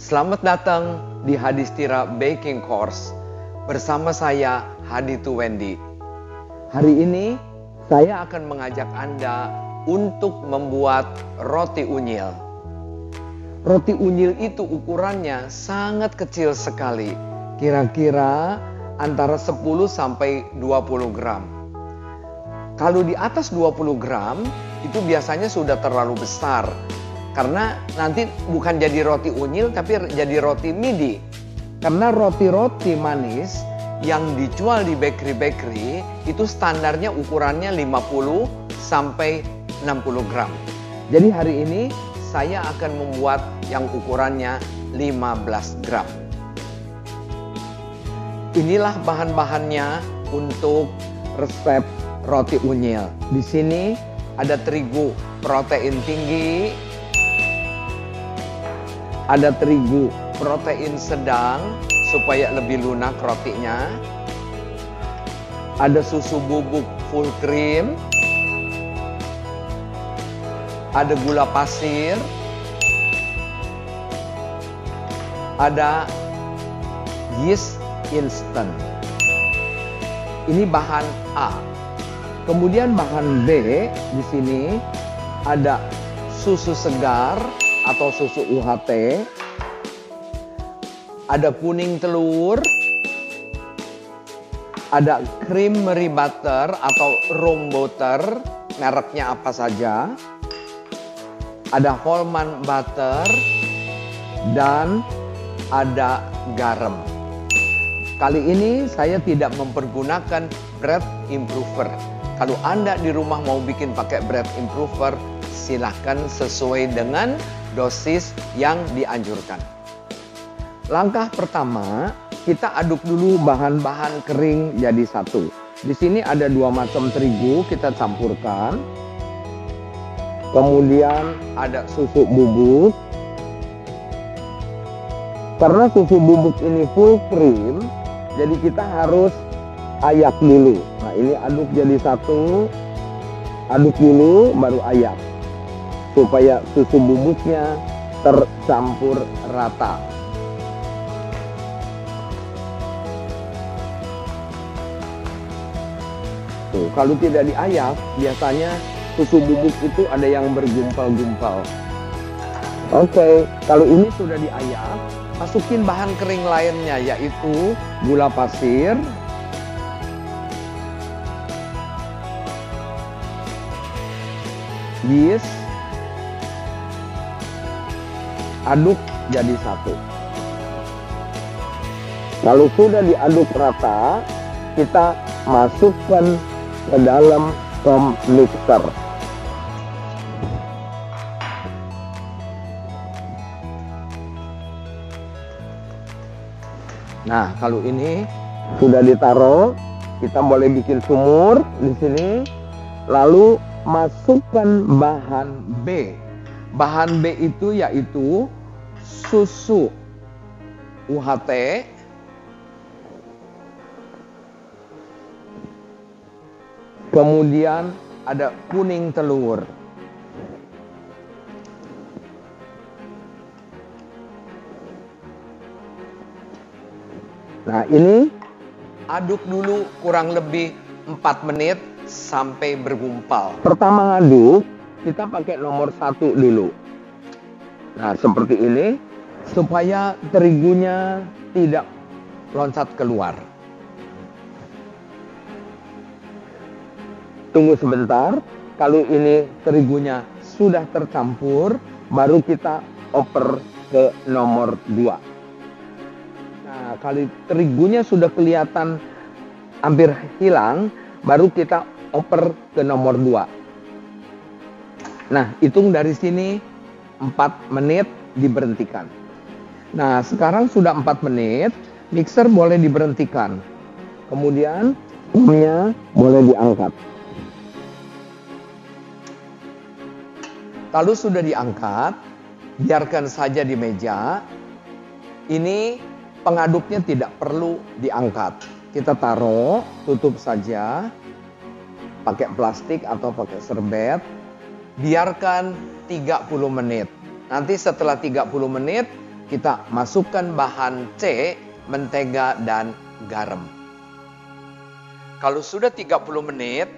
Selamat datang di Hadistira Baking Course bersama saya Haditu Wendy. Hari ini saya akan mengajak Anda untuk membuat roti unyil. Roti unyil itu ukurannya sangat kecil sekali, kira-kira antara 10 sampai 20 gram. Kalau di atas 20 gram itu biasanya sudah terlalu besar. Karena nanti bukan jadi roti unyil tapi jadi roti midi. Karena roti-roti manis yang dijual di bakery-bakery itu standarnya ukurannya 50 sampai 60 gram. Jadi hari ini saya akan membuat yang ukurannya 15 gram. Inilah bahan-bahannya untuk resep roti unyil. Di sini ada terigu protein tinggi, ada terigu protein sedang supaya lebih lunak rotinya. Ada susu bubuk full cream. Ada gula pasir. Ada yeast instant. Ini bahan A. Kemudian bahan B di sini ada susu segar atau susu UHT, ada kuning telur, ada creamery butter atau room butter, mereknya apa saja, ada Hallman butter, dan ada garam. Kali ini saya tidak mempergunakan bread improver. Kalau Anda di rumah mau bikin pakai bread improver, silahkan sesuai dengan dosis yang dianjurkan. Langkah pertama, kita aduk dulu bahan-bahan kering jadi satu. Di sini ada 2 macam terigu, kita campurkan. Kemudian ada susu bubuk. Karena susu bubuk ini full cream, jadi kita harus ayak dulu. Nah, ini aduk jadi satu. Aduk dulu baru ayak, supaya susu bubuknya tercampur rata. Tuh, kalau tidak diayak, biasanya susu bubuk itu ada yang bergumpal-gumpal. Oke, kalau ini sudah diayak, masukin bahan kering lainnya, yaitu gula pasir, yeast, aduk jadi satu. Kalau sudah diaduk rata, kita masukkan ke dalam foam mixer. Nah, kalau ini sudah ditaruh, kita boleh bikin sumur di sini. Lalu masukkan bahan B. Bahan B itu yaitu susu UHT, kemudian ada kuning telur. Nah, ini aduk dulu kurang lebih 4 menit sampai bergumpal. Pertama ngaduk, kita pakai nomor 1 dulu. Nah, seperti ini, supaya terigunya tidak loncat keluar. Tunggu sebentar, kalau ini terigunya sudah tercampur, baru kita oper ke nomor 2. Nah, kalau terigunya sudah kelihatan hampir hilang, baru kita oper ke nomor 2. Nah, hitung dari sini 4 menit diberhentikan. Nah, sekarang sudah 4 menit, mixer boleh diberhentikan. Kemudian, foamnya boleh diangkat. Kalau sudah diangkat, biarkan saja di meja. Ini pengaduknya tidak perlu diangkat. Kita taruh, tutup saja, pakai plastik atau pakai serbet. Biarkan 30 menit. Nanti setelah 30 menit, kita masukkan bahan C, mentega dan garam. Kalau sudah 30 menit,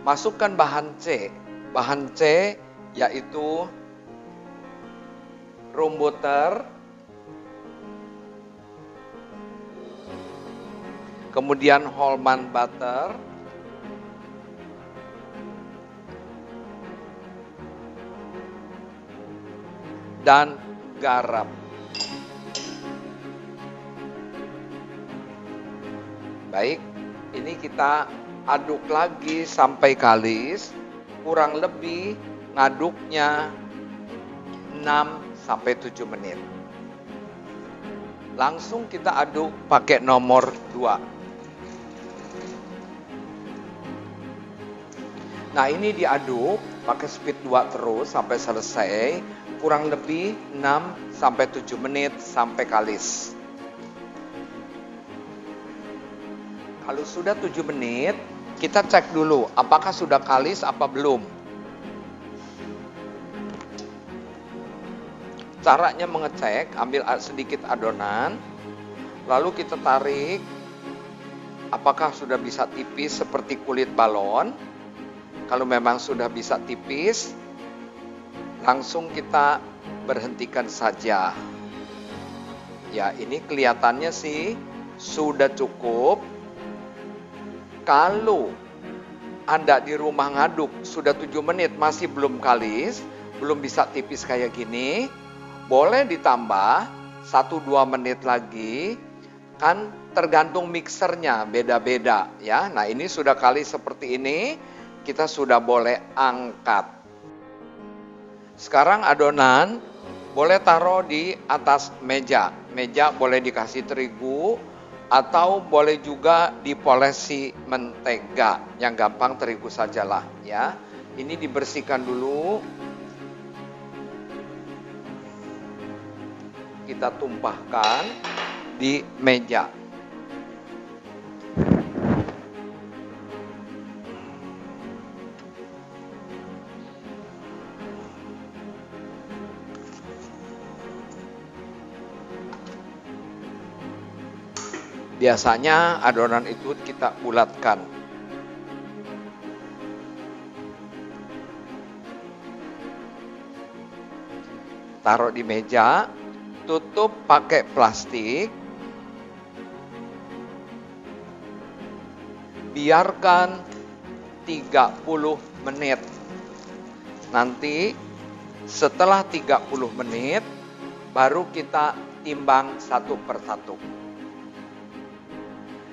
masukkan bahan C. Bahan C yaitu room butter, kemudian Hellmann's butter, dan garam. Baik, ini kita aduk lagi sampai kalis, kurang lebih ngaduknya 6-7 menit. Langsung kita aduk pakai nomor 2. Nah, ini diaduk pakai speed 2 terus sampai selesai, kurang lebih 6-7 menit sampai kalis. Kalau sudah 7 menit, kita cek dulu apakah sudah kalis apa belum. Caranya mengecek, ambil sedikit adonan, lalu kita tarik, apakah sudah bisa tipis seperti kulit balon. Kalau memang sudah bisa tipis, langsung kita berhentikan saja. Ya, ini kelihatannya sih sudah cukup. Kalau Anda di rumah ngaduk sudah 7 menit masih belum kalis, belum bisa tipis kayak gini, boleh ditambah 1-2 menit lagi, kan tergantung mixernya beda-beda ya. Nah, ini sudah kalis seperti ini, kita sudah boleh angkat. Sekarang adonan boleh taruh di atas meja. Meja boleh dikasih terigu atau boleh juga dipolesi mentega. Yang gampang terigu sajalah ya. Ini dibersihkan dulu. Kita tumpahkan di meja. Biasanya adonan itu kita bulatkan. Taruh di meja, tutup pakai plastik. Biarkan 30 menit. Nanti setelah 30 menit baru kita timbang satu persatu.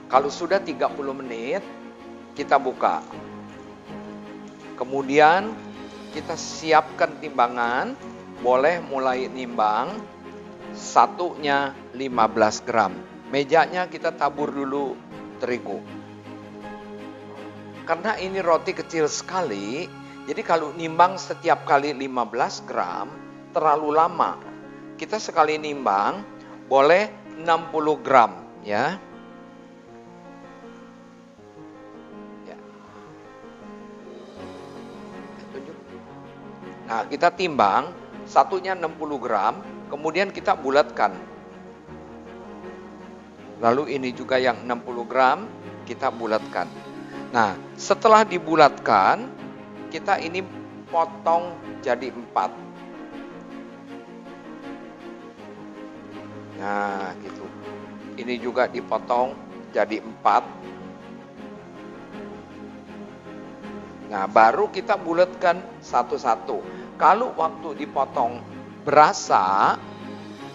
Kalau sudah 30 menit, kita buka. Kemudian kita siapkan timbangan, boleh mulai nimbang, satunya 15 gram. Mejanya kita tabur dulu terigu. Karena ini roti kecil sekali, jadi kalau nimbang setiap kali 15 gram, terlalu lama. Kita sekali nimbang, boleh 60 gram ya. Nah, kita timbang, satunya 60 gram, kemudian kita bulatkan. Lalu ini juga yang 60 gram, kita bulatkan. Nah, setelah dibulatkan, kita ini potong jadi 4. Nah, gitu. Ini juga dipotong jadi 4. Nah, baru kita bulatkan satu-satu. Kalau waktu dipotong berasa,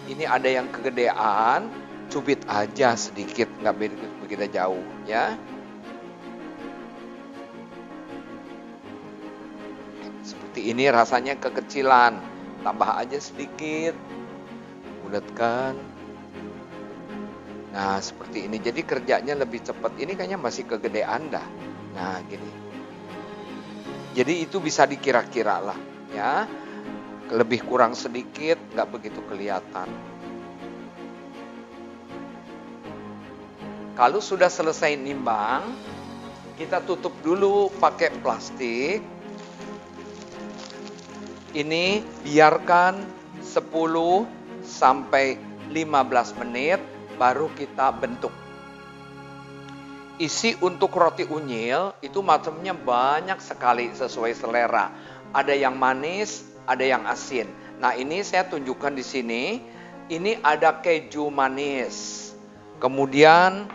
ini ada yang kegedean, cubit aja sedikit, nggak begitu jauh ya. Seperti ini rasanya kekecilan, tambah aja sedikit, bulatkan. Nah, seperti ini, jadi kerjanya lebih cepat. Ini kayaknya masih kegedean dah. Nah, gini. Jadi itu bisa dikira-kira lah. Ya, lebih kurang sedikit, nggak begitu kelihatan. Kalau sudah selesai nimbang, kita tutup dulu pakai plastik. Ini biarkan 10 sampai 15 menit baru kita bentuk. Isi untuk roti unyil itu macamnya banyak sekali sesuai selera. Ada yang manis, ada yang asin. Nah, ini saya tunjukkan di sini. Ini ada keju manis. Kemudian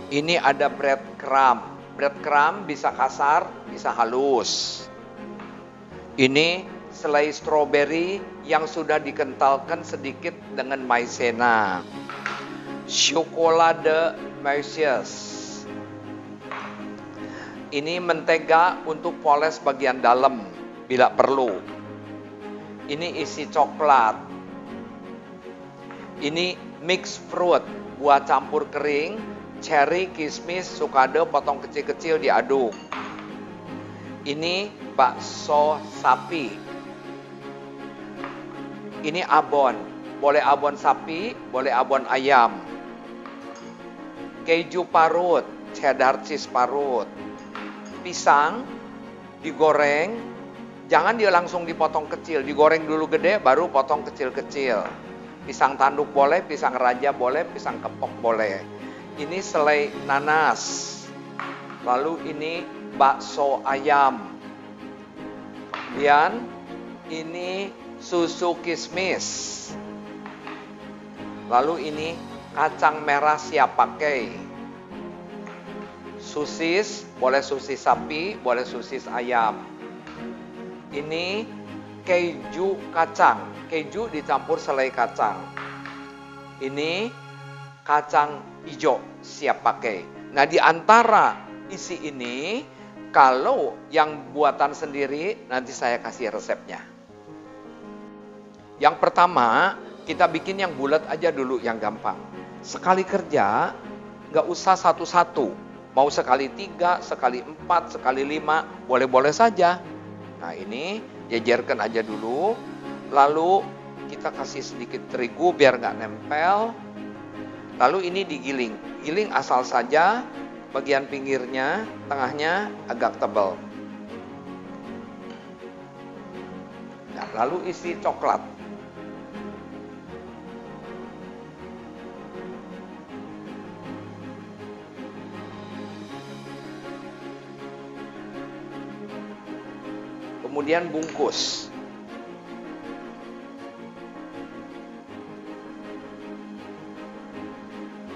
ini ada breadcrumb. Breadcrumb bisa kasar, bisa halus. Ini selai strawberry yang sudah dikentalkan sedikit dengan maizena. Chocolate Mauritius. Ini mentega untuk poles bagian dalam bila perlu. Ini isi coklat. Ini mix fruit, buah campur kering, cherry, kismis, sukade potong kecil-kecil diaduk. Ini bakso sapi. Ini abon, boleh abon sapi, boleh abon ayam. Keju parut, cheddar cheese parut. Pisang digoreng, jangan dia langsung dipotong kecil, digoreng dulu gede baru potong kecil-kecil. Pisang tanduk boleh, pisang raja boleh, pisang kepok boleh. Ini selai nanas. Lalu ini bakso ayam. Kemudian ini susu kismis. Lalu ini kacang merah siap pakai. Sosis, boleh sosis sapi, boleh sosis ayam. Ini keju kacang, keju dicampur selai kacang. Ini kacang hijau siap pakai. Nah, di antara isi ini, kalau yang buatan sendiri, nanti saya kasih resepnya. Yang pertama, kita bikin yang bulat aja dulu, yang gampang. Sekali kerja, nggak usah satu-satu. Mau sekali 3, sekali 4, sekali 5, boleh-boleh saja. Nah, ini jejerkan aja dulu. Lalu kita kasih sedikit terigu biar nggak nempel. Lalu ini digiling. Giling asal saja, bagian pinggirnya, tengahnya agak tebal. Nah, lalu isi coklat. Kemudian bungkus.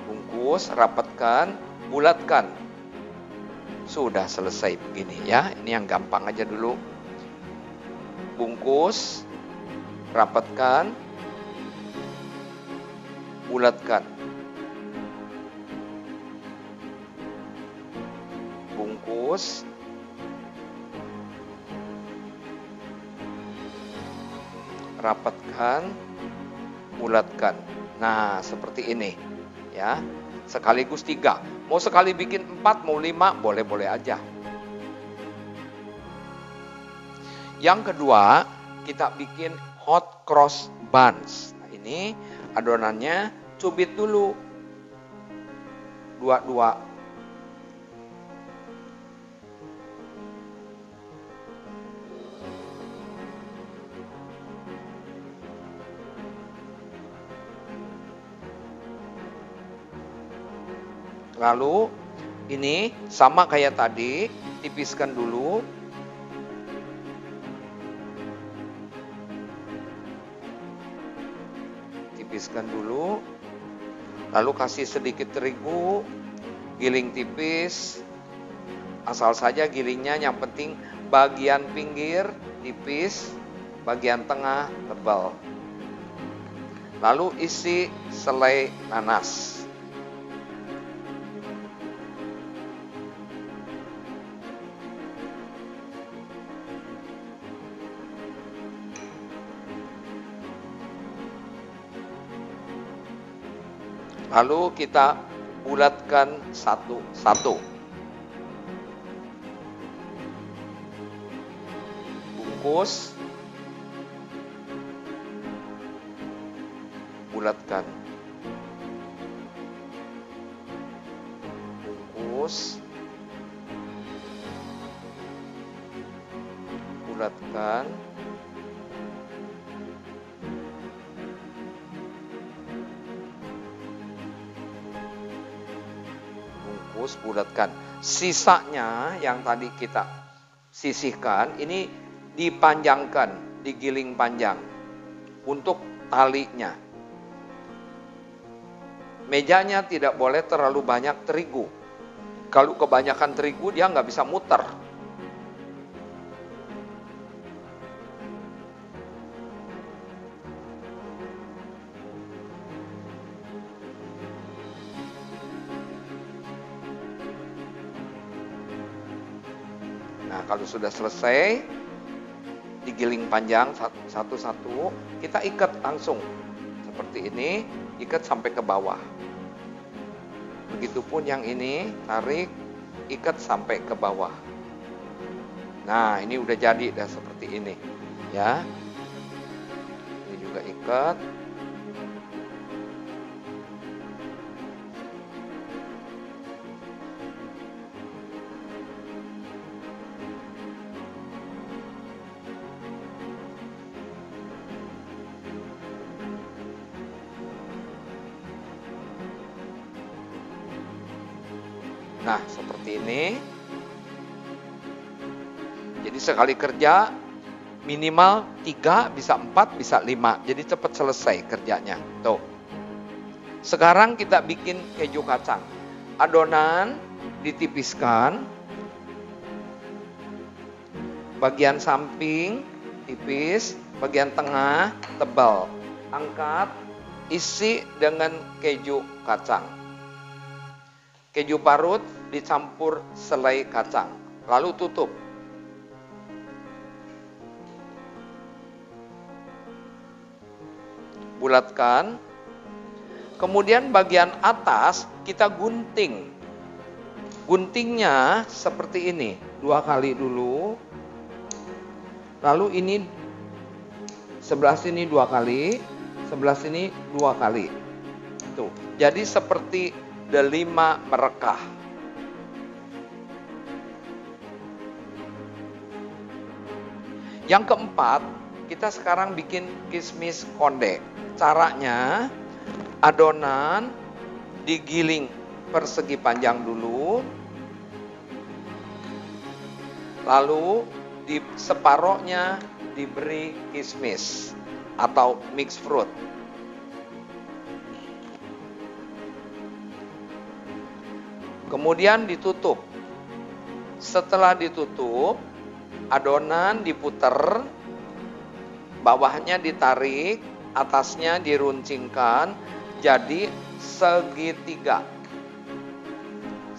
Bungkus, rapatkan, bulatkan. Sudah selesai begini ya. Ini yang gampang aja dulu. Bungkus, rapatkan, bulatkan. Bungkus, rapatkan, bulatkan. Nah, seperti ini ya. Sekaligus 3. Mau sekali bikin 4, mau 5, boleh-boleh aja. Yang kedua, kita bikin hot cross buns. Nah, ini adonannya cubit dulu. Dua-dua. Lalu ini sama kayak tadi, tipiskan dulu. Tipiskan dulu. Lalu kasih sedikit terigu, giling tipis. Asal saja gilingnya, yang penting bagian pinggir tipis, bagian tengah tebal. Lalu isi selai nanas. Lalu kita bulatkan satu-satu. Bungkus, bulatkan. Bungkus, bulatkan. terus bulatkan. Sisanya yang tadi kita sisihkan ini dipanjangkan, digiling panjang untuk talinya. Mejanya tidak boleh terlalu banyak terigu. Kalau kebanyakan terigu dia nggak bisa muter. Nah, kalau sudah selesai digiling panjang satu-satu, kita ikat langsung seperti ini, ikat sampai ke bawah. Begitupun yang ini, tarik, ikat sampai ke bawah. Nah, ini udah jadi dah seperti ini, ya. Ini juga ikat. Nah, seperti ini. Jadi sekali kerja minimal 3, bisa 4, bisa 5. Jadi cepat selesai kerjanya. Tuh. Sekarang kita bikin keju kacang. Adonan ditipiskan. Bagian samping tipis, bagian tengah tebal. Angkat, isi dengan keju kacang. Keju parut dicampur selai kacang, lalu tutup. Bulatkan. Kemudian bagian atas kita gunting. Guntingnya seperti ini, 2 kali dulu. Lalu ini sebelah sini 2 kali, sebelah sini 2 kali. Tuh, jadi seperti delima merekah. Yang keempat, kita sekarang bikin kismis konde. Caranya, adonan digiling persegi panjang dulu, lalu di separohnya diberi kismis atau mixed fruit. Kemudian ditutup. Setelah ditutup, adonan diputer, bawahnya ditarik, atasnya diruncingkan jadi segitiga.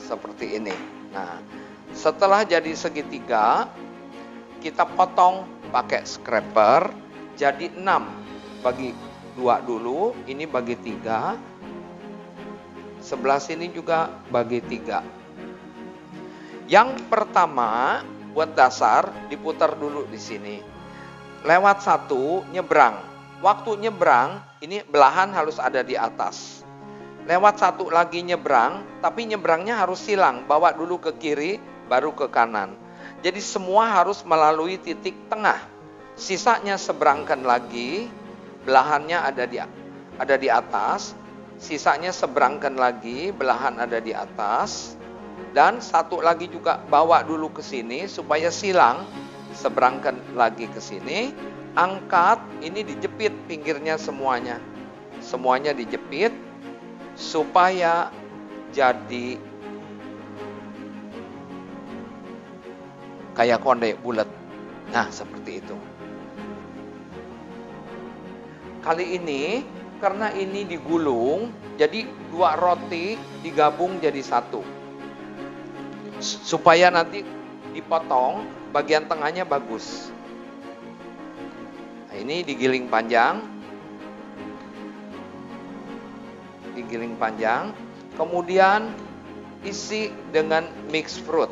Seperti ini. Nah, setelah jadi segitiga, kita potong pakai scraper jadi 6. Bagi 2 dulu, ini bagi 3. Sebelah sini juga bagi 3. Yang pertama, buat dasar, diputar dulu di sini. Lewat 1, nyebrang. Waktu nyebrang, ini belahan harus ada di atas. Lewat 1 lagi nyebrang, tapi nyebrangnya harus silang. Bawa dulu ke kiri, baru ke kanan. Jadi semua harus melalui titik tengah. Sisanya seberangkan lagi, belahannya ada di atas. Sisanya seberangkan lagi, belahan ada di atas. Dan 1 lagi juga bawa dulu ke sini supaya silang, seberangkan lagi ke sini. Angkat, ini dijepit pinggirnya semuanya. Semuanya dijepit supaya jadi kayak konde bulat. Nah, seperti itu. Kali ini karena ini digulung, jadi 2 roti digabung jadi 1. Supaya nanti dipotong, bagian tengahnya bagus. Nah, ini digiling panjang. Digiling panjang. Kemudian isi dengan mixed fruit.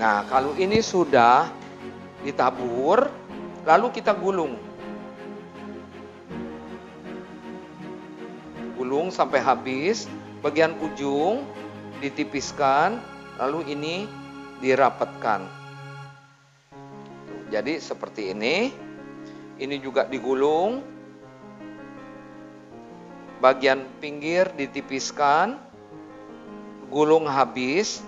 Nah, kalau ini sudah ditabur, lalu kita gulung. Gulung sampai habis, bagian ujung ditipiskan, lalu ini dirapatkan. Jadi seperti ini juga digulung, bagian pinggir ditipiskan, gulung habis,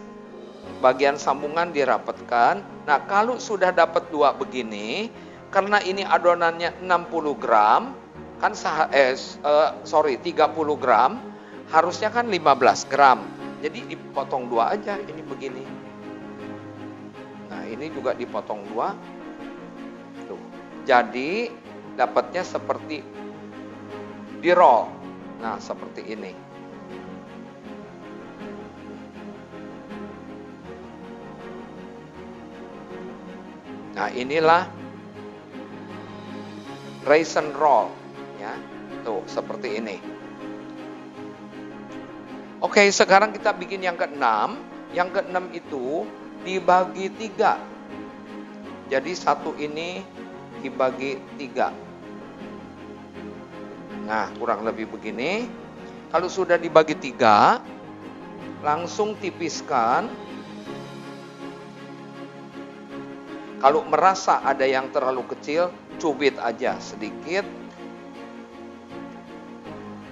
bagian sambungan dirapatkan. Nah, kalau sudah dapat 2 begini, karena ini adonannya 60 gram, kan 30 gram, harusnya kan 15 gram. Jadi dipotong 2 aja, ini begini. Nah, ini juga dipotong 2. Tuh. Jadi dapatnya seperti di roll. Nah, seperti ini. Nah, inilah raisin roll, ya. Tuh, seperti ini. Oke, sekarang kita bikin yang ke-6. Yang ke-6 itu dibagi 3. Jadi satu ini dibagi 3. Nah, kurang lebih begini. Kalau sudah dibagi 3, langsung tipiskan. Kalau merasa ada yang terlalu kecil, cubit aja sedikit.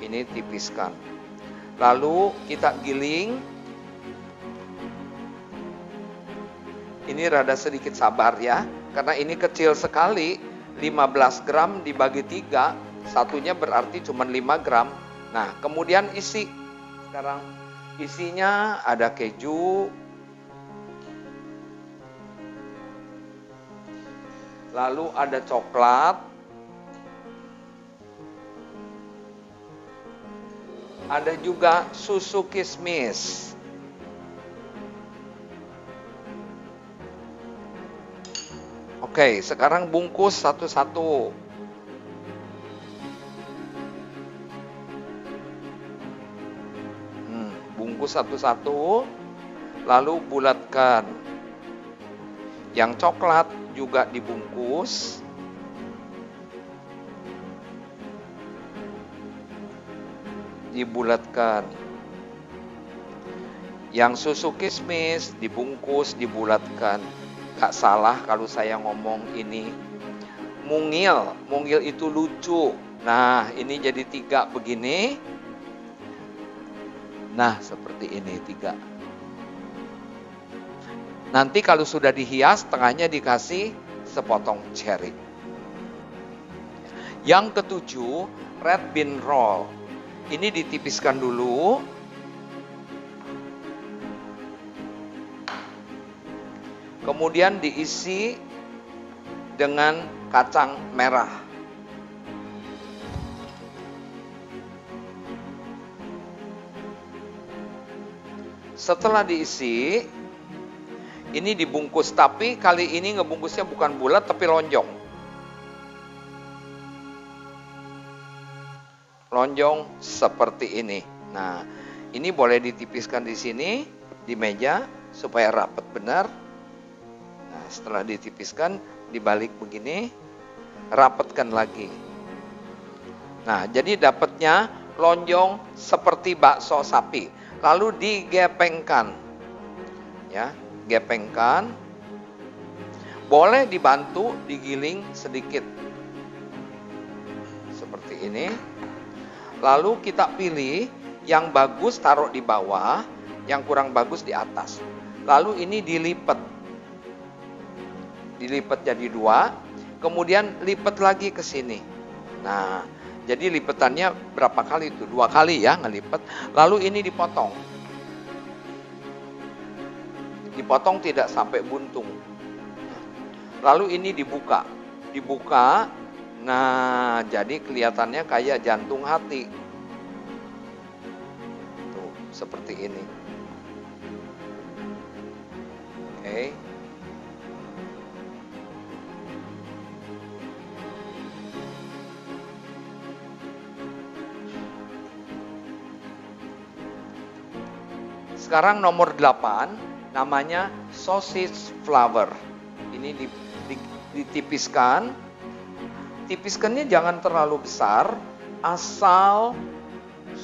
Ini tipiskan. Lalu kita giling. Ini rada sedikit sabar ya, karena ini kecil sekali. 15 gram dibagi 3, satunya berarti cuma 5 gram. Nah, kemudian isi. Sekarang isinya ada keju, lalu ada coklat, ada juga susu kismis. Oke, sekarang bungkus satu-satu. Bungkus satu-satu, lalu bulatkan. Yang coklat juga dibungkus. Dibulatkan. Yang susu kismis dibungkus, dibulatkan. Gak salah kalau saya ngomong ini mungil. Mungil itu lucu. Nah, ini jadi 3 begini. Nah, seperti ini 3. Nanti kalau sudah dihias, tengahnya dikasih sepotong cherry. Yang ke-7, red bean roll. Ini ditipiskan dulu. Kemudian diisi dengan kacang merah. Setelah diisi, ini dibungkus, tapi kali ini ngebungkusnya bukan bulat tapi lonjong. Lonjong seperti ini. Nah, ini boleh ditipiskan di sini, di meja, supaya rapat benar. Nah, setelah ditipiskan, dibalik begini, rapatkan lagi. Nah, jadi dapatnya lonjong seperti bakso sapi. Lalu digepengkan. Ya, gepengkan. Boleh dibantu digiling sedikit. Seperti ini. Lalu kita pilih yang bagus taruh di bawah, yang kurang bagus di atas. Lalu ini dilipat. Dilipat jadi 2, kemudian lipat lagi ke sini. Nah, jadi lipatannya berapa kali itu? 2 kali ya ngelipat. Lalu ini dipotong. Dipotong tidak sampai buntung. Lalu ini dibuka. Dibuka. Nah, jadi kelihatannya kayak jantung hati. Tuh, seperti ini. Oke. Sekarang nomor 8, namanya sausage flower. Ini ditipiskan. Tipiskannya jangan terlalu besar, asal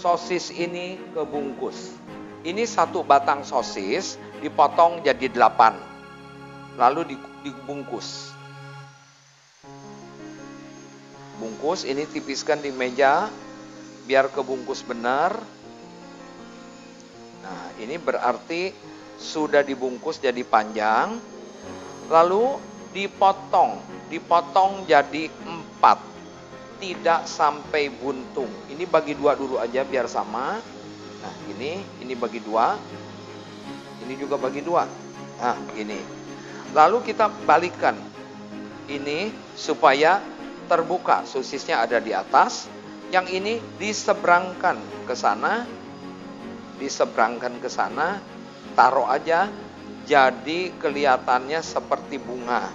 sosis ini kebungkus. Ini satu batang sosis dipotong jadi 8. Lalu dibungkus. Bungkus ini tipiskan di meja biar kebungkus benar. Nah, ini berarti sudah dibungkus jadi panjang. Lalu dipotong jadi 4. Tidak sampai buntung. Ini bagi 2 dulu aja biar sama. Nah, ini bagi 2. Ini juga bagi 2. Nah, begini. Lalu kita balikan ini supaya terbuka. Sosisnya ada di atas. Yang ini diseberangkan ke sana. Diseberangkan ke sana. Taruh aja. Jadi kelihatannya seperti bunga.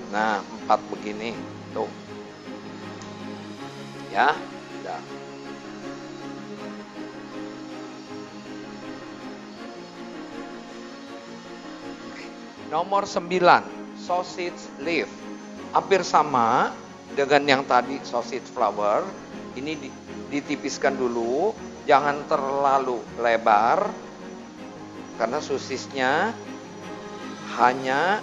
Nah, 4 begini. Tuh. Ya, udah. Nomor 9, sausage leaf. Hampir sama dengan yang tadi sausage flower. Ini ditipiskan dulu, jangan terlalu lebar. Karena sosisnya hanya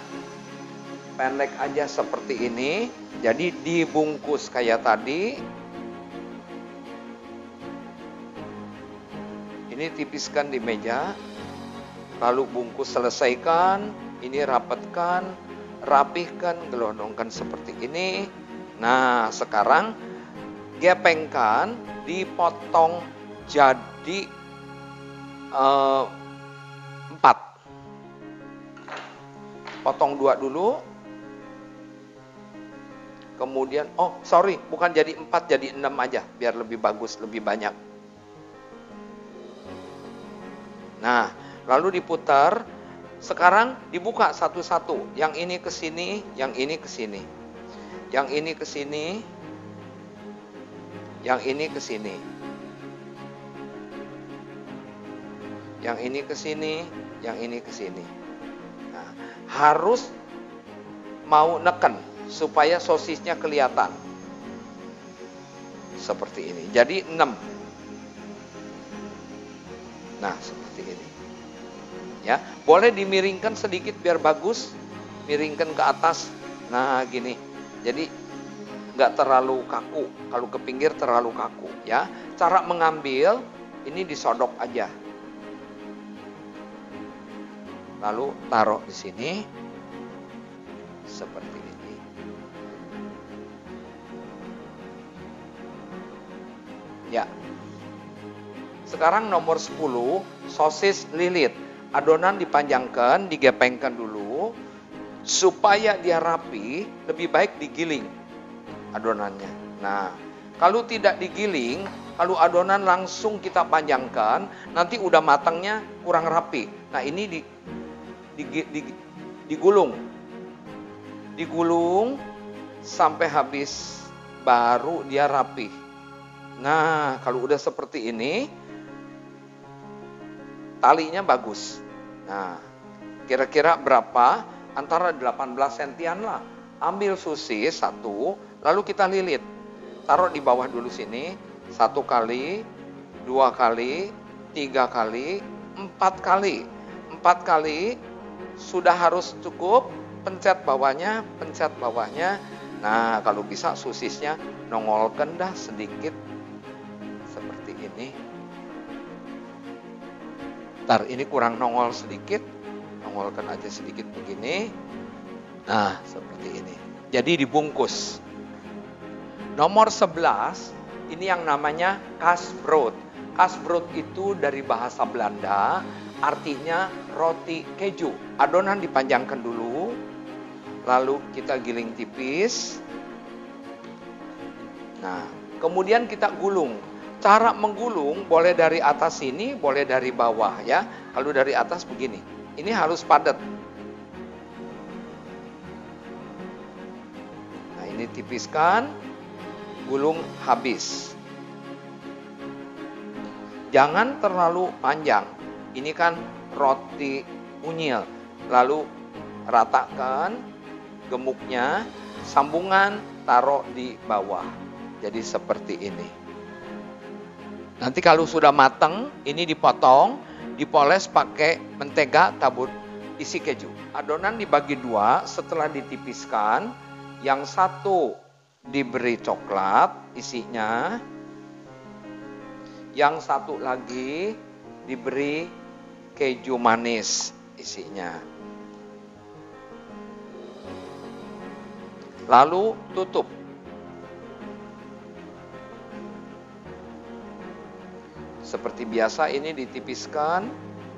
pendek aja seperti ini. Jadi dibungkus kayak tadi. Ini tipiskan di meja, lalu bungkus selesaikan, ini rapatkan, rapihkan, gelondongkan seperti ini. Nah, sekarang gepengkan, dipotong jadi 4. Potong 2 dulu. Kemudian, bukan jadi 4, jadi 6 aja, biar lebih bagus, lebih banyak. Nah, lalu diputar. Sekarang dibuka satu-satu. Yang ini ke sini, yang ini ke sini. Yang ini ke sini. Yang ini ke sini. Yang ini ke sini, yang ini ke sini. Nah, harus mau neken supaya sosisnya kelihatan. Seperti ini. Jadi 6. Nah, seperti ini. Ya, boleh dimiringkan sedikit biar bagus. Miringkan ke atas. Nah, gini. Jadi nggak terlalu kaku. Kalau ke pinggir terlalu kaku, ya. Cara mengambil ini disodok aja. Lalu taruh di sini. Seperti ini. Ya. Sekarang nomor 10, sosis lilit. Adonan dipanjangkan, digepengkan dulu. Supaya dia rapi, lebih baik digiling adonannya. Nah, kalau tidak digiling, kalau adonan langsung kita panjangkan, nanti udah matangnya kurang rapi. Nah, ini digulung. Digulung sampai habis, baru dia rapi. Nah, kalau udah seperti ini, talinya bagus. Nah, kira-kira berapa? Antara 18 sentian lah. Ambil sosis 1, lalu kita lilit. Taruh di bawah dulu sini. 1 kali, 2 kali, 3 kali, 4 kali. 4 kali sudah harus cukup. Pencet bawahnya, pencet bawahnya. Nah, kalau bisa sosisnya nongolkan dah sedikit. Seperti ini. Ntar ini kurang nongol sedikit, nongolkan aja sedikit begini. Nah, seperti ini. Jadi dibungkus. Nomor 11, ini yang namanya kasbrood. Kasbrood itu dari bahasa Belanda, artinya roti keju. Adonan dipanjangkan dulu, lalu kita giling tipis. Nah, kemudian kita gulung. Cara menggulung boleh dari atas sini, boleh dari bawah ya. Kalau dari atas begini. Ini harus padat. Nah, ini tipiskan, gulung habis. Jangan terlalu panjang. Ini kan roti unyil. Lalu ratakan gemuknya, sambungan taruh di bawah. Jadi seperti ini. Nanti kalau sudah matang, ini dipotong, dipoles pakai mentega tabur isi keju. Adonan dibagi dua setelah ditipiskan. Yang satu diberi coklat isinya. Yang satu lagi diberi keju manis isinya. Lalu tutup. Seperti biasa ini ditipiskan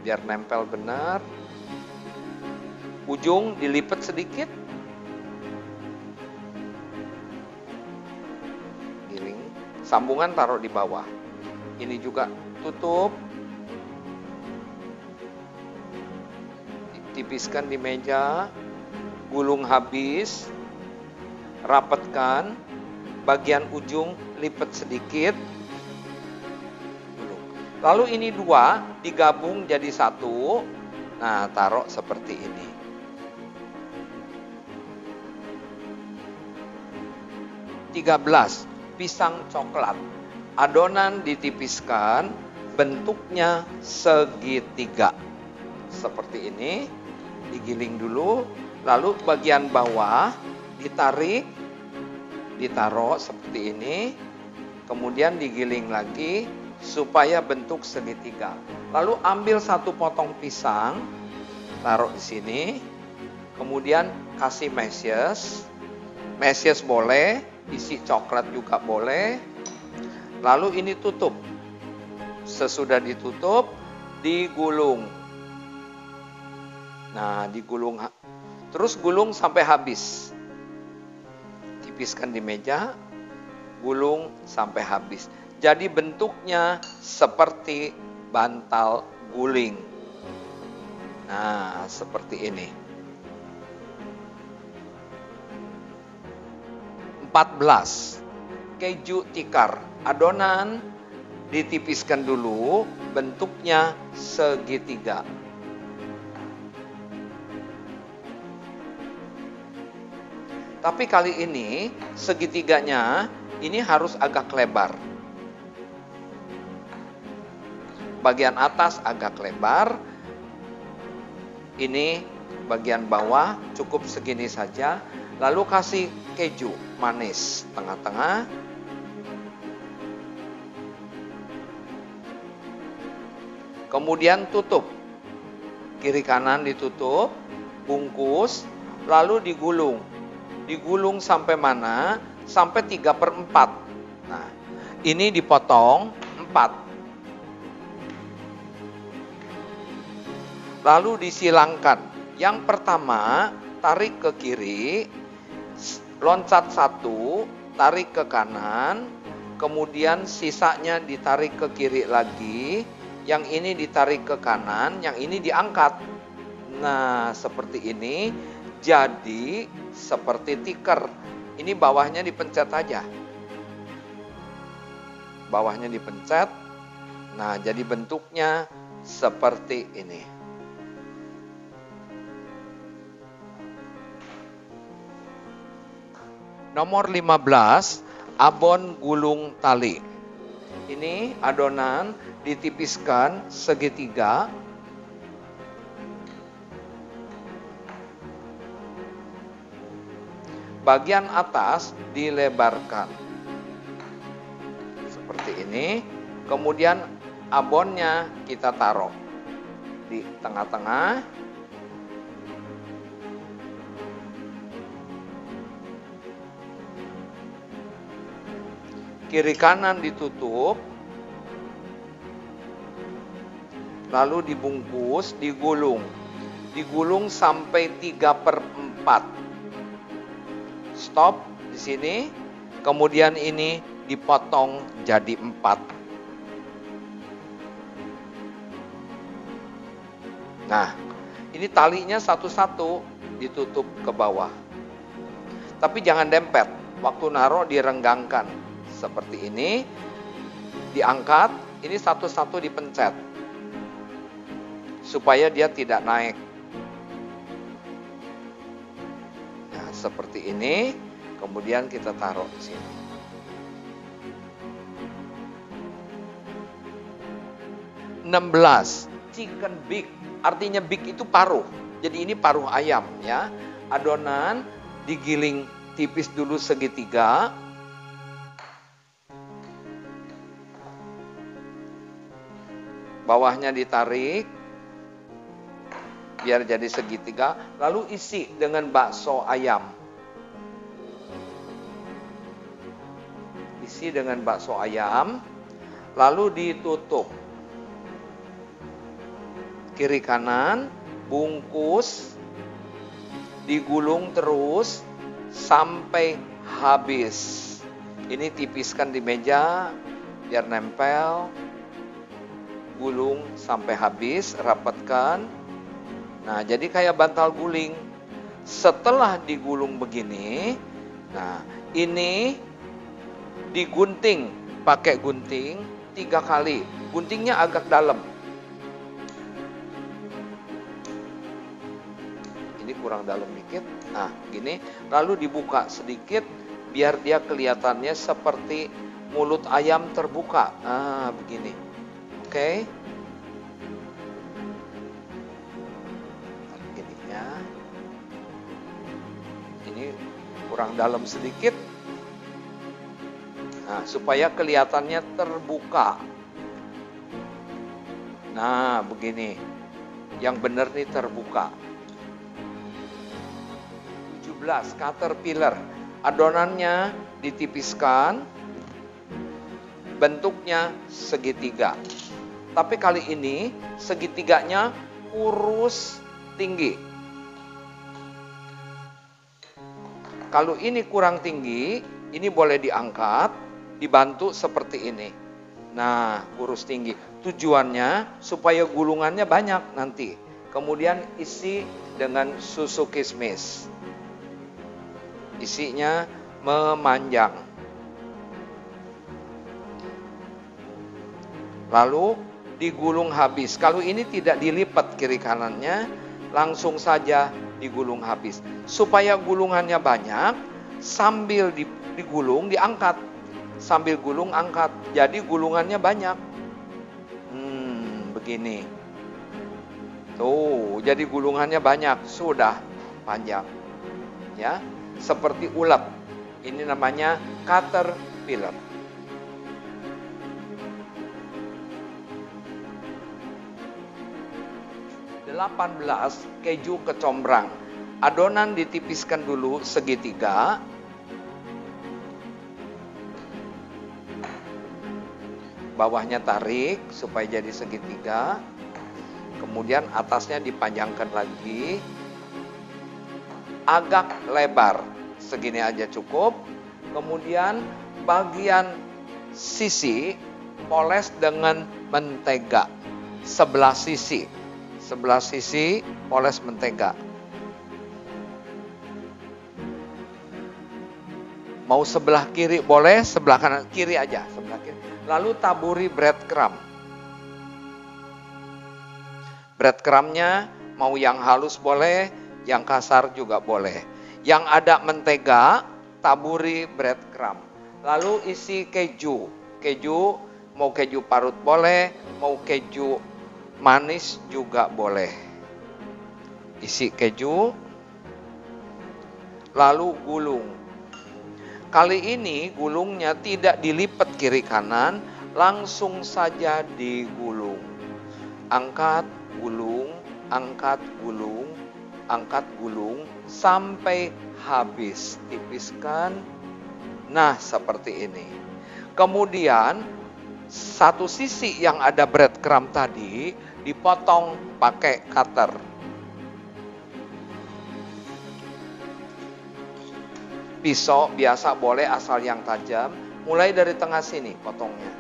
biar nempel benar. Ujung dilipat sedikit. Giling. Sambungan taruh di bawah. Ini juga tutup. Tipiskan di meja. Gulung habis. Rapatkan. Bagian ujung lipat sedikit. Lalu ini dua digabung jadi satu. Nah, taruh seperti ini. Pisang coklat. Adonan ditipiskan, bentuknya segitiga. Seperti ini. Digiling dulu. Lalu bagian bawah ditarik. Ditaruh seperti ini. Kemudian digiling lagi. Supaya bentuk segitiga. Lalu ambil satu potong pisang, taruh di sini. Kemudian kasih meshes. Meshes boleh, isi coklat juga boleh. Lalu ini tutup. Sesudah ditutup, digulung. Nah, digulung. Terus gulung sampai habis. Tipiskan di meja, gulung sampai habis. Jadi bentuknya seperti bantal guling. Nah, seperti ini. 14. Keju tikar. Adonan ditipiskan dulu, bentuknya segitiga. Tapi kali ini segitiganya ini harus agak lebar. Bagian atas agak lebar. Ini bagian bawah cukup segini saja. Lalu kasih keju manis tengah-tengah. Kemudian tutup. Kiri kanan ditutup, bungkus, lalu digulung. Digulung sampai mana? Sampai 3/4. Nah, ini dipotong 4. Lalu disilangkan. Yang pertama, tarik ke kiri, loncat 1, tarik ke kanan, kemudian sisanya ditarik ke kiri lagi, yang ini ditarik ke kanan, yang ini diangkat. Nah, seperti ini, jadi seperti tikar. Ini bawahnya dipencet aja. Bawahnya dipencet, nah jadi bentuknya seperti ini. Nomor 15, abon gulung tali. Ini adonan ditipiskan segitiga. Bagian atas dilebarkan. Seperti ini. Kemudian abonnya kita taruh di tengah-tengah. Kiri kanan ditutup, lalu dibungkus, digulung. Digulung sampai 3/4. Stop di sini, kemudian ini dipotong jadi 4. Nah, ini talinya satu-satu ditutup ke bawah. Tapi jangan dempet, waktu naruh direnggangkan. Seperti ini, diangkat, ini satu-satu dipencet. Supaya dia tidak naik. Nah, seperti ini, kemudian kita taruh di sini. 16. Chicken beak. Artinya beak itu paruh. Jadi ini paruh ayam ya. Adonan digiling tipis dulu segitiga. Bawahnya ditarik biar jadi segitiga, lalu isi dengan bakso ayam. Isi dengan bakso ayam, lalu ditutup. Kiri kanan, bungkus, digulung terus sampai habis. Ini tipiskan di meja biar nempel. Gulung sampai habis, rapatkan. Nah, jadi kayak bantal guling. Setelah digulung begini, nah ini digunting, pakai gunting 3 kali. Guntingnya agak dalam. Ini kurang dalam dikit. Nah, gini. Lalu dibuka sedikit biar dia kelihatannya seperti mulut ayam terbuka. Ah, begini. Oke. Begininya. Ini kurang dalam sedikit. Nah, supaya kelihatannya terbuka. Nah, begini. Yang benar nih terbuka. 17 caterpillar. Adonannya ditipiskan. Bentuknya segitiga. Tapi kali ini segitiganya kurus tinggi. Kalau ini kurang tinggi, ini boleh diangkat, dibantu seperti ini. Nah, kurus tinggi. Tujuannya supaya gulungannya banyak nanti. Kemudian isi dengan susu kismis. Isinya memanjang. Lalu digulung habis. Kalau ini tidak dilipat kiri kanannya, langsung saja digulung habis. Supaya gulungannya banyak, sambil digulung diangkat. Sambil gulung angkat. Jadi gulungannya banyak. Begini. Tuh, jadi gulungannya banyak. Sudah panjang. Ya, seperti ulat. Ini namanya caterpillar. 18 keju kecombrang. Adonan ditipiskan dulu segitiga. Bawahnya tarik supaya jadi segitiga. Kemudian atasnya dipanjangkan lagi. Agak lebar. Segini aja cukup. Kemudian bagian sisi poles dengan mentega. Sebelah sisi poles mentega. Mau sebelah kiri boleh, sebelah kanan, kiri aja, sebelah kiri. Lalu taburi breadcrumb. Breadcrumbnya mau yang halus boleh, yang kasar juga boleh. Yang ada mentega, taburi breadcrumb. Lalu isi keju. Keju, mau keju parut boleh, mau keju manis juga boleh. Isi keju, lalu gulung. Kali ini gulungnya tidak dilipat kiri kanan, langsung saja digulung. Angkat, gulung, angkat, gulung, angkat, gulung, sampai habis. Tipiskan. Nah, seperti ini. Kemudian, satu sisi yang ada breadcrumb tadi dipotong pakai cutter. Pisau biasa boleh asal yang tajam. Mulai dari tengah sini potongnya.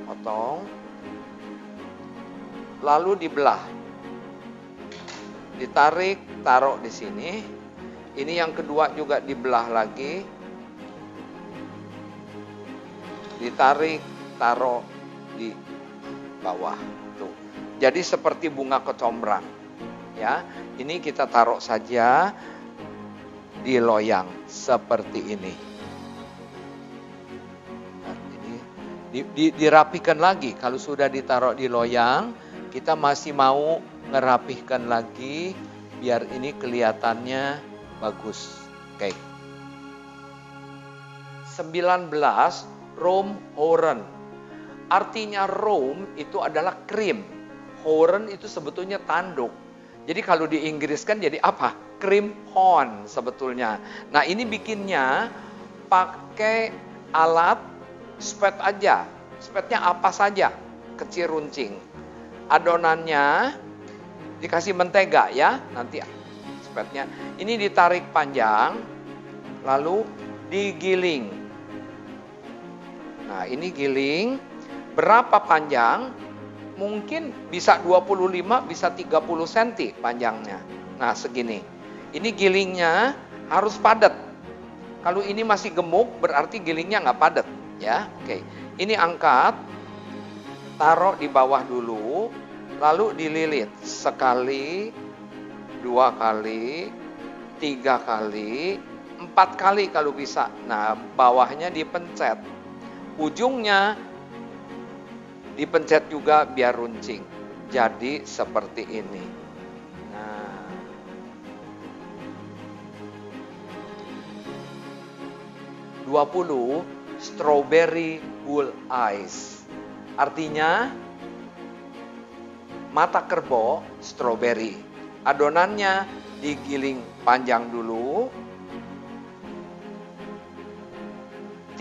Potong. Lalu dibelah. Ditarik, taruh di sini. Ini yang kedua juga dibelah lagi. Ditarik, taruh di bawah. Tuh. Jadi seperti bunga kecombrang. Ya, ini kita taruh saja di loyang seperti ini. Nah, ini Dirapikan lagi. Kalau sudah ditaruh di loyang, kita masih mau ngerapihkan lagi biar ini kelihatannya bagus. Oke. 19 Rome Horen. Artinya Rome itu adalah krim. Horen itu sebetulnya tanduk. Jadi kalau di Inggris kan jadi apa? Cream horn sebetulnya. Nah ini bikinnya pakai alat spet aja. Spetnya apa saja, kecil runcing. Adonannya dikasih mentega ya, nanti spetnya. Ini ditarik panjang, lalu digiling. Nah ini giling, berapa panjang? Mungkin bisa 25, bisa 30 cm panjangnya. Nah segini. Ini gilingnya harus padat. Kalau ini masih gemuk, berarti gilingnya nggak padat. Ya, oke. Ini angkat, taruh di bawah dulu, lalu dililit. Sekali, 2 kali, 3 kali, 4 kali kalau bisa. Nah, bawahnya dipencet. Ujungnya dipencet juga biar runcing. Jadi seperti ini. Nah, 20 strawberry wool ice. Artinya mata kerbau strawberry. Adonannya digiling panjang dulu.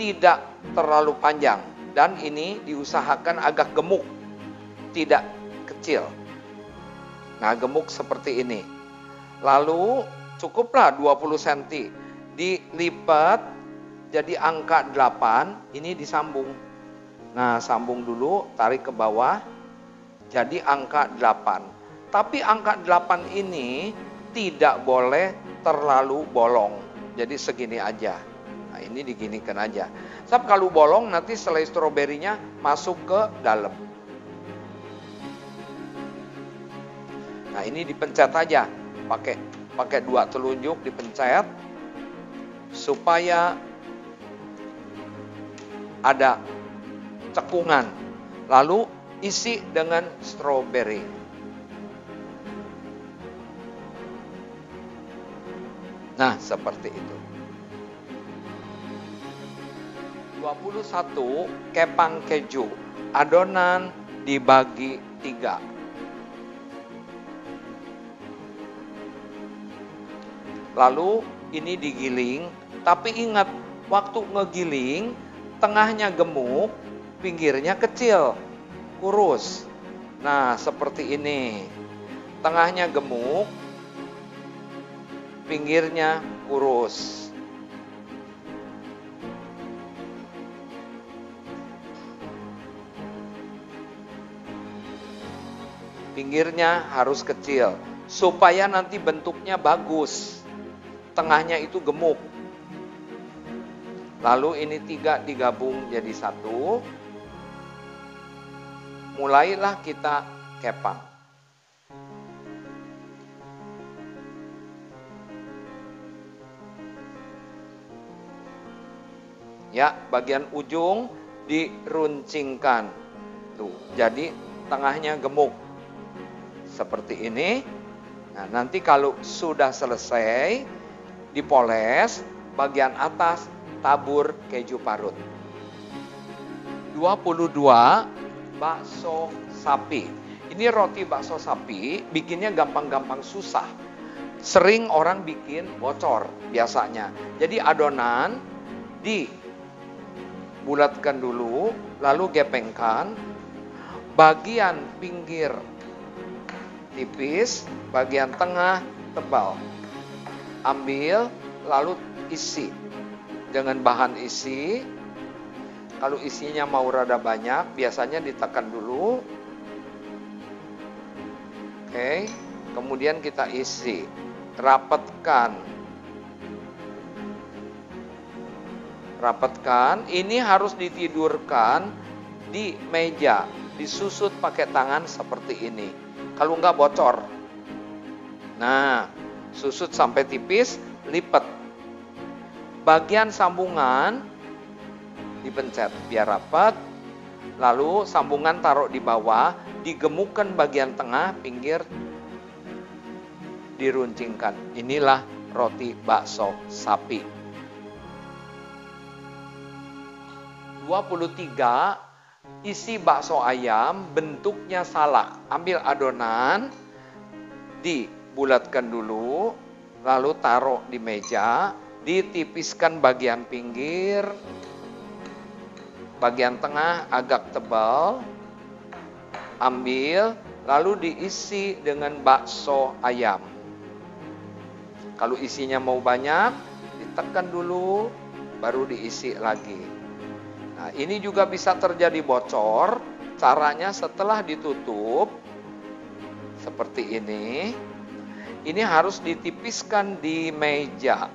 Tidak terlalu panjang. Dan ini diusahakan agak gemuk, tidak kecil. Nah, gemuk seperti ini. Lalu cukuplah 20 cm. Dilipat jadi angka 8, ini disambung. Nah, sambung dulu, tarik ke bawah. Jadi angka 8. Tapi angka 8 ini tidak boleh terlalu bolong. Jadi segini aja. Nah, ini diginikan aja. Sebab kalau bolong nanti selai stroberinya masuk ke dalam. Nah, ini dipencet aja. Pakai 2 telunjuk dipencet supaya ada cekungan. Lalu isi dengan stroberi. Nah, seperti itu. 21 kepang keju. Adonan dibagi 3. Lalu ini digiling, tapi ingat waktu ngegiling tengahnya gemuk, pinggirnya kecil, kurus. Nah, seperti ini. Tengahnya gemuk, pinggirnya kurus. Pinggirnya harus kecil, supaya nanti bentuknya bagus. Tengahnya itu gemuk. Lalu ini 3 digabung jadi 1. Mulailah kita kepang. Ya, bagian ujung diruncingkan. Tuh, jadi tengahnya gemuk. Seperti ini. Nah, nanti kalau sudah selesai, dipoles, bagian atas tabur keju parut. 22 bakso sapi. Ini roti bakso sapi, bikinnya gampang-gampang susah. Sering orang bikin bocor biasanya. Jadi adonan dibulatkan dulu, lalu gepengkan. Bagian pinggir tipis, bagian tengah tebal. Ambil, lalu isi. Dengan bahan isi, kalau isinya mau rada banyak, biasanya ditekan dulu. Oke, kemudian kita isi. Rapatkan. Rapatkan, ini harus ditidurkan di meja. Disusut pakai tangan seperti ini. Kalau enggak bocor. Nah, susut sampai tipis, lipat. Bagian sambungan dipencet biar rapat. lalu sambungan taruh di bawah, digemukkan bagian tengah, pinggir diruncingkan. Inilah roti bakso sapi. 23, isi bakso ayam bentuknya salak. Ambil adonan, dibulatkan dulu, lalu taruh di meja, ditipiskan bagian pinggir, bagian tengah agak tebal, ambil, lalu diisi dengan bakso ayam. Kalau isinya mau banyak, ditekan dulu, baru diisi lagi. Nah, ini juga bisa terjadi bocor. Caranya setelah ditutup, seperti ini harus ditipiskan di meja.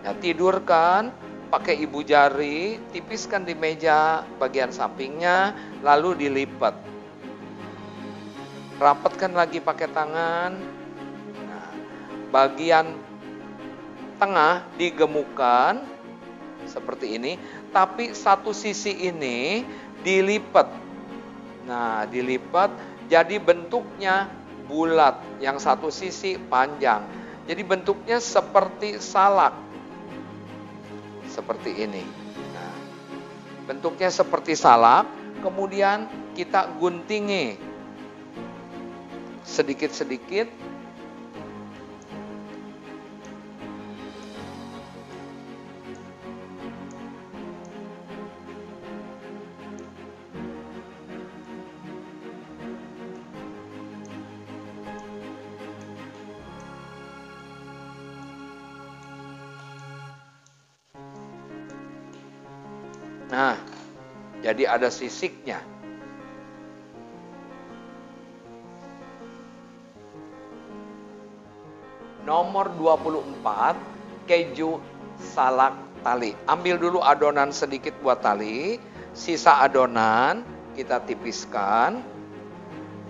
Nah, tidurkan, pakai ibu jari, tipiskan di meja bagian sampingnya, lalu dilipat. Rapatkan lagi pakai tangan. Nah, bagian tengah digemukkan seperti ini, tapi satu sisi ini dilipat. Nah, dilipat jadi bentuknya bulat, yang satu sisi panjang. Jadi bentuknya seperti salak. Seperti ini. Nah, bentuknya seperti salak, kemudian kita guntingi sedikit-sedikit. Nah, jadi ada sisiknya. Nomor 24, keju salak tali. Ambil dulu adonan sedikit buat tali, sisa adonan kita tipiskan.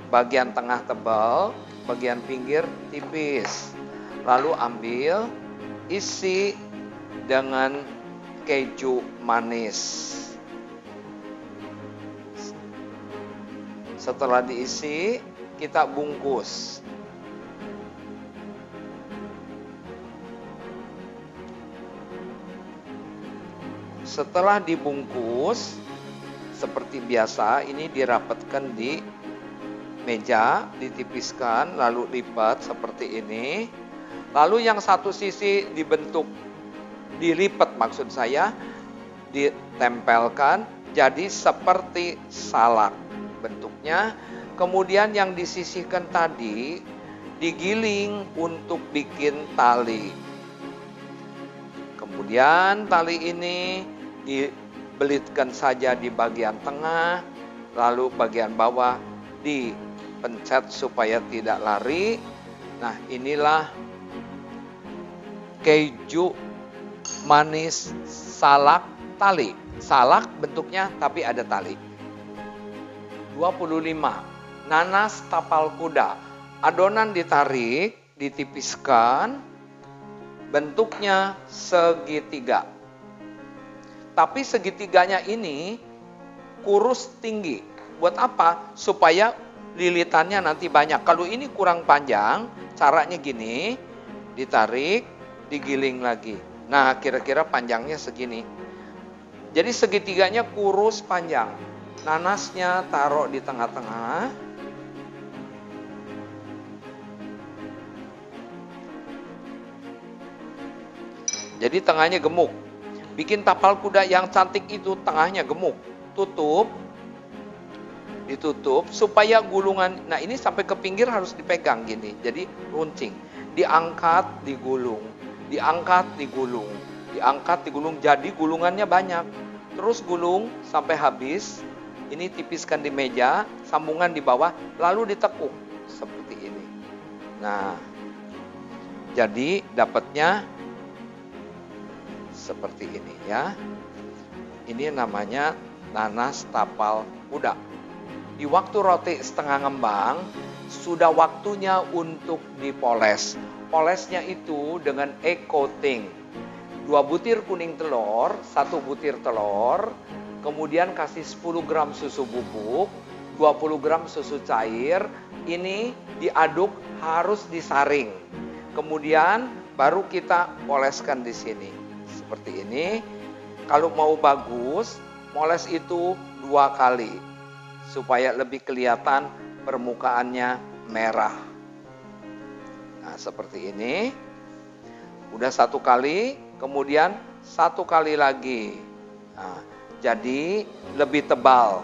Bagian tengah tebal, bagian pinggir tipis. Lalu ambil, isi dengan keju manis. Setelah diisi, kita bungkus. Setelah dibungkus, seperti biasa, ini dirapatkan di meja, ditipiskan, lalu lipat seperti ini. Lalu yang satu sisi dibentuk, dilipat maksud saya, ditempelkan jadi seperti salak bentuknya. Kemudian yang disisihkan tadi digiling untuk bikin tali. Kemudian tali ini dibelitkan saja di bagian tengah, lalu bagian bawah dipencet supaya tidak lari. Nah, inilah keju manis salak tali. Salak bentuknya tapi ada tali. 25. Nanas tapal kuda. Adonan ditarik, ditipiskan, bentuknya segitiga. Tapi segitiganya ini kurus tinggi. Buat apa? Supaya lilitannya nanti banyak. Kalau ini kurang panjang, caranya gini, ditarik, digiling lagi. Nah, kira-kira panjangnya segini. Jadi segitiganya kurus panjang. Nanasnya taruh di tengah-tengah. Jadi tengahnya gemuk. Bikin tapal kuda yang cantik itu tengahnya gemuk. Tutup. Ditutup supaya gulungan. Nah, ini sampai ke pinggir harus dipegang gini. Jadi runcing. Diangkat, digulung. Diangkat, digulung. Diangkat, digulung. Jadi gulungannya banyak. Terus gulung sampai habis. Ini tipiskan di meja, sambungan di bawah, lalu ditekuk seperti ini. Nah, jadi dapatnya seperti ini ya. Ini namanya nanas tapal kuda. Di waktu roti setengah ngembang, sudah waktunya untuk dipoles. Polesnya itu dengan egg coating. 2 butir kuning telur, 1 butir telur, kemudian kasih 10 gram susu bubuk, 20 gram susu cair, ini diaduk harus disaring. Kemudian baru kita poleskan di sini. Seperti ini. Kalau mau bagus, moles itu 2 kali supaya lebih kelihatan permukaannya merah. Nah, seperti ini. Udah 1 kali, kemudian 1 kali lagi. Nah, jadi lebih tebal.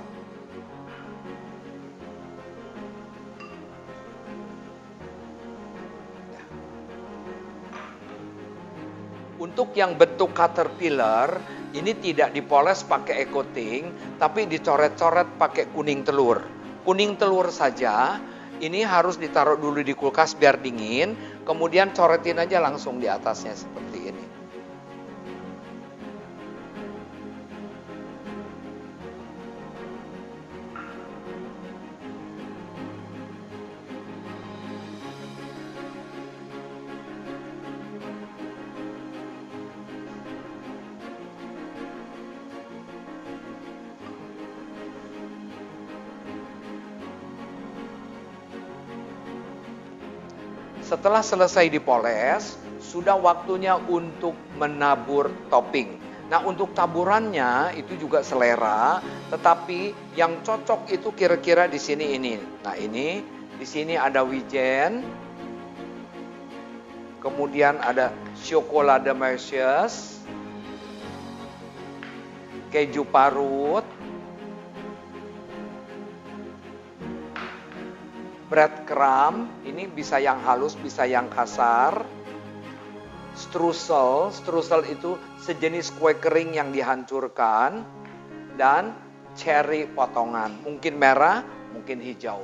Untuk yang bentuk caterpillar, ini tidak dipoles pakai e-coating, tapi dicoret-coret pakai kuning telur. Kuning telur saja, ini harus ditaruh dulu di kulkas biar dingin, kemudian coretin aja langsung di atasnya seperti ini. Setelah selesai dipoles, sudah waktunya untuk menabur topping. Nah, untuk taburannya itu juga selera, tetapi yang cocok itu kira-kira di sini ini. Nah, ini di sini ada wijen. Kemudian ada chocolate Mauritius, keju parut, breadcrumb, ini bisa yang halus, bisa yang kasar. Streusel itu sejenis kue kering yang dihancurkan. Dan cherry potongan, mungkin merah, mungkin hijau.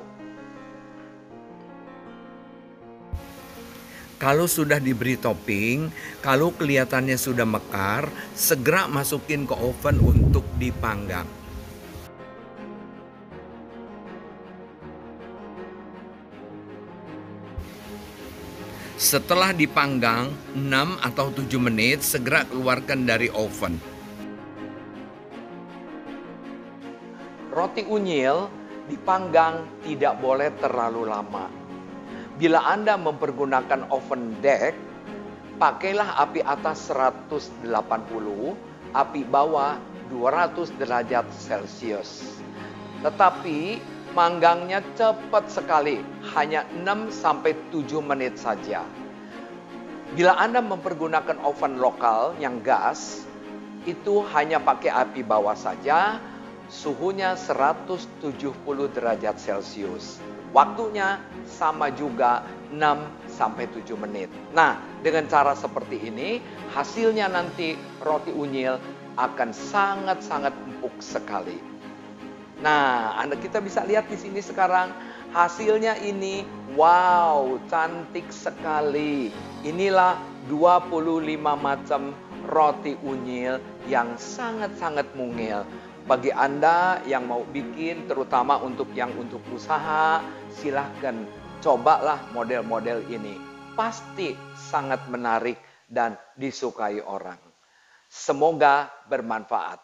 Kalau sudah diberi topping, kalau kelihatannya sudah mekar, segera masukin ke oven untuk dipanggang. Setelah dipanggang 6 atau 7 menit, segera keluarkan dari oven. Roti unyil dipanggang tidak boleh terlalu lama. Bila Anda mempergunakan oven deck, pakailah api atas 180, api bawah 200 derajat Celcius. Tetapi manggangnya cepat sekali, hanya 6-7 menit saja. Bila Anda mempergunakan oven lokal yang gas, itu hanya pakai api bawah saja, suhunya 170 derajat Celcius. Waktunya sama juga 6-7 menit. Nah, dengan cara seperti ini, hasilnya nanti roti unyil akan sangat-sangat empuk sekali. Nah, kita bisa lihat di sini sekarang hasilnya ini, wow, cantik sekali. Inilah 25 macam roti unyil yang sangat-sangat mungil. Bagi Anda yang mau bikin, terutama untuk usaha, silahkan cobalah model-model ini. Pasti sangat menarik dan disukai orang. Semoga bermanfaat.